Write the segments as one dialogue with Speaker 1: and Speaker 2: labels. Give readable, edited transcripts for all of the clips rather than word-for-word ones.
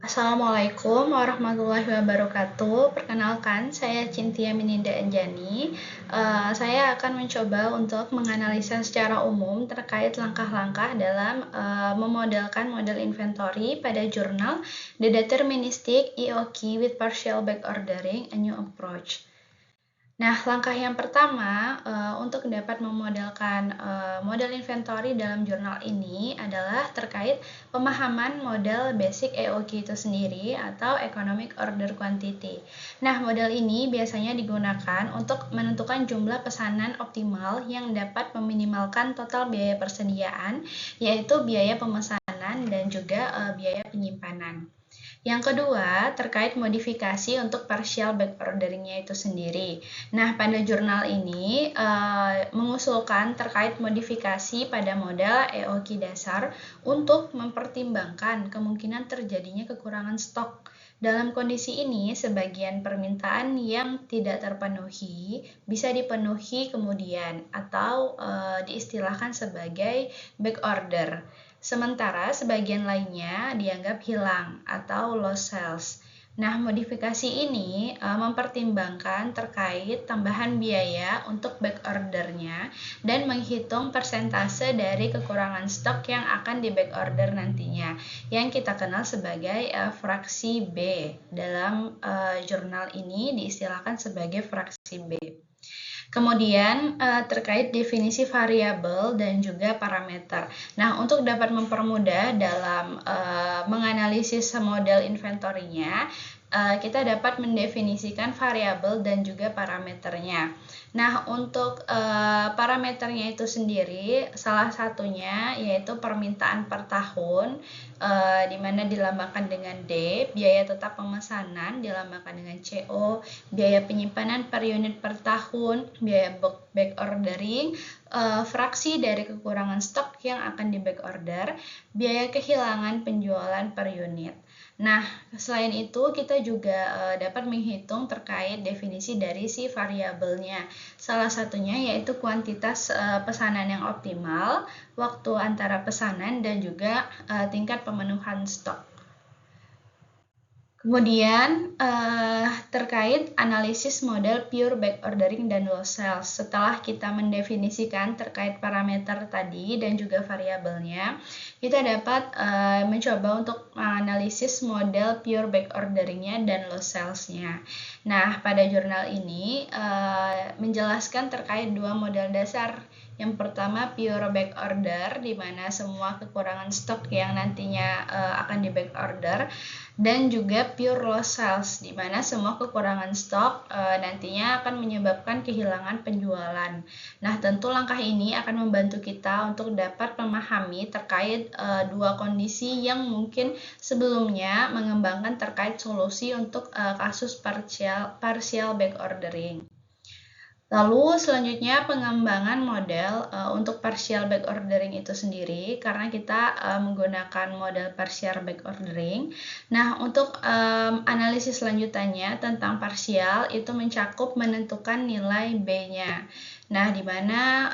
Speaker 1: Assalamualaikum warahmatullahi wabarakatuh. Perkenalkan, saya Cynthia Mininda Anjani. Saya akan mencoba untuk menganalisa secara umum terkait langkah-langkah dalam memodelkan model inventory pada jurnal The Deterministic EOQ with Partial Backordering, a New Approach. Nah, langkah yang pertama untuk dapat memodelkan model inventory dalam jurnal ini adalah terkait pemahaman model basic EOQ itu sendiri atau Economic Order Quantity. Nah, model ini biasanya digunakan untuk menentukan jumlah pesanan optimal yang dapat meminimalkan total biaya persediaan, yaitu biaya pemesanan dan juga biaya penyimpanan. Yang kedua, terkait modifikasi untuk partial backordering-nya itu sendiri. Nah, pada jurnal ini mengusulkan terkait modifikasi pada model EOQ dasar untuk mempertimbangkan kemungkinan terjadinya kekurangan stok. Dalam kondisi ini, sebagian permintaan yang tidak terpenuhi bisa dipenuhi kemudian atau diistilahkan sebagai backorder. Sementara sebagian lainnya dianggap hilang atau lost sales. Nah, modifikasi ini mempertimbangkan terkait tambahan biaya untuk backordernya dan menghitung persentase dari kekurangan stok yang akan di backorder nantinya, yang kita kenal sebagai fraksi B. Dalam jurnal ini diistilahkan sebagai fraksi B. Kemudian terkait definisi variabel dan juga parameter. Nah, untuk dapat mempermudah dalam menganalisis model inventory-nya, kita dapat mendefinisikan variabel dan juga parameternya. Nah, untuk parameternya itu sendiri, salah satunya yaitu permintaan per tahun, di mana dilambangkan dengan D, biaya tetap pemesanan dilambangkan dengan CO, biaya penyimpanan per unit per tahun, biaya back ordering, fraksi dari kekurangan stok yang akan di back order, biaya kehilangan penjualan per unit. Nah, selain itu kita juga dapat menghitung terkait definisi dari si variabelnya. Salah satunya yaitu kuantitas pesanan yang optimal, waktu antara pesanan, dan juga tingkat pemenuhan stok. Kemudian terkait analisis model pure backordering dan lost sales. Setelah kita mendefinisikan terkait parameter tadi dan juga variabelnya, kita dapat mencoba untuk menganalisis model pure backordering-nya dan lost sales-nya. Nah, pada jurnal ini menjelaskan terkait dua model dasar. Yang pertama pure backorder, di mana semua kekurangan stok yang nantinya akan di backorder, dan juga pure loss sales, di mana semua kekurangan stok nantinya akan menyebabkan kehilangan penjualan. Nah, tentu langkah ini akan membantu kita untuk dapat memahami terkait dua kondisi yang mungkin sebelumnya mengembangkan terkait solusi untuk kasus partial backordering. Lalu selanjutnya pengembangan model untuk partial backordering itu sendiri, karena kita menggunakan model partial backordering. Nah, untuk analisis lanjutannya tentang partial itu mencakup menentukan nilai B-nya. Nah, di mana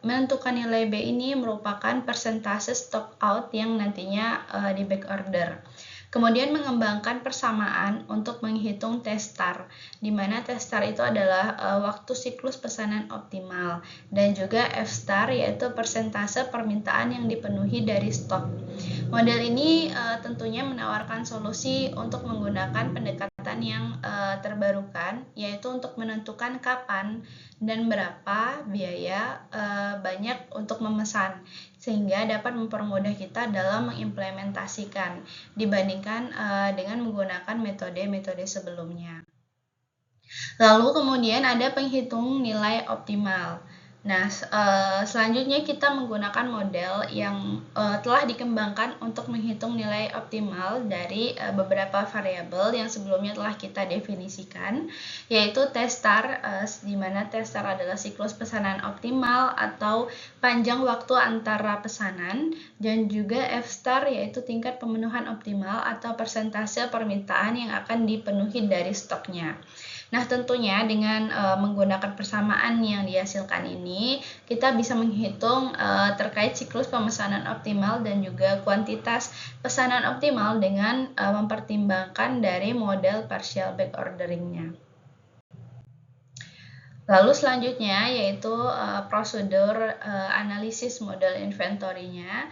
Speaker 1: menentukan nilai B ini merupakan persentase stock out yang nantinya di backorder. Kemudian mengembangkan persamaan untuk menghitung T-star, di mana T-star itu adalah waktu siklus pesanan optimal, dan juga F-star yaitu persentase permintaan yang dipenuhi dari stok. Model ini tentunya menawarkan solusi untuk menggunakan pendekatan yang terbarukan, yaitu untuk menentukan kapan dan berapa biaya banyak untuk memesan, sehingga dapat mempermudah kita dalam mengimplementasikan dibandingkan dengan menggunakan metode-metode sebelumnya. Lalu kemudian ada penghitung nilai optimal. Nah, selanjutnya kita menggunakan model yang telah dikembangkan untuk menghitung nilai optimal dari beberapa variabel yang sebelumnya telah kita definisikan, yaitu T-star, di mana T-star adalah siklus pesanan optimal atau panjang waktu antara pesanan, dan juga F-star yaitu tingkat pemenuhan optimal atau persentase permintaan yang akan dipenuhi dari stoknya. Nah, tentunya dengan menggunakan persamaan yang dihasilkan ini, kita bisa menghitung terkait siklus pemesanan optimal dan juga kuantitas pesanan optimal dengan mempertimbangkan dari model partial backordering-nya. Lalu selanjutnya yaitu prosedur analisis model inventory-nya,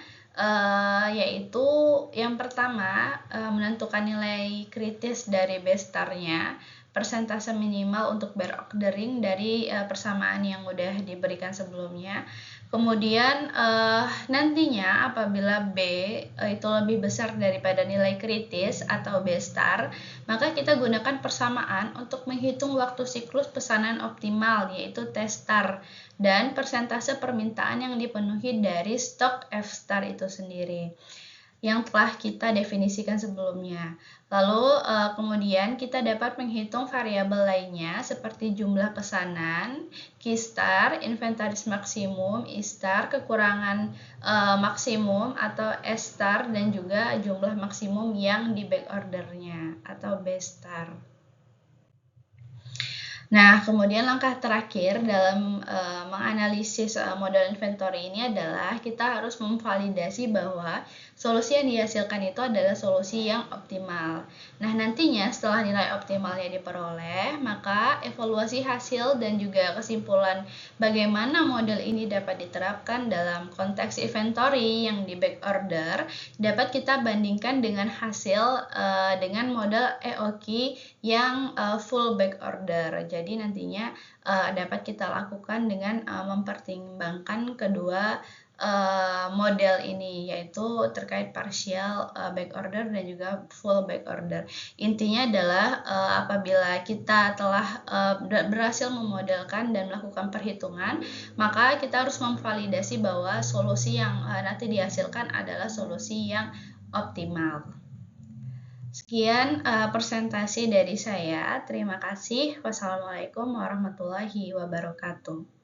Speaker 1: yaitu yang pertama menentukan nilai kritis dari base star-nya, persentase minimal untuk backordering dari persamaan yang udah diberikan sebelumnya. Kemudian nantinya apabila B itu lebih besar daripada nilai kritis atau B star, maka kita gunakan persamaan untuk menghitung waktu siklus pesanan optimal, yaitu T star, dan persentase permintaan yang dipenuhi dari stok F star itu sendiri yang telah kita definisikan sebelumnya. Lalu kemudian kita dapat menghitung variabel lainnya seperti jumlah pesanan, Q star, inventaris maksimum, I star, kekurangan maksimum atau S star, dan juga jumlah maksimum yang di backordernya atau B star. Nah, kemudian langkah terakhir dalam menganalisis model inventory ini adalah kita harus memvalidasi bahwa solusi yang dihasilkan itu adalah solusi yang optimal. Nah, nantinya setelah nilai optimalnya diperoleh, maka evaluasi hasil dan juga kesimpulan bagaimana model ini dapat diterapkan dalam konteks inventory yang di backorder dapat kita bandingkan dengan hasil dengan model EOQ yang full backorder. Jadi nantinya dapat kita lakukan dengan mempertimbangkan kedua model ini, yaitu terkait partial backorder dan juga full backorder. Intinya adalah apabila kita telah berhasil memodelkan dan melakukan perhitungan, maka kita harus memvalidasi bahwa solusi yang nanti dihasilkan adalah solusi yang optimal. Sekian presentasi dari saya. Terima kasih. Wassalamualaikum warahmatullahi wabarakatuh.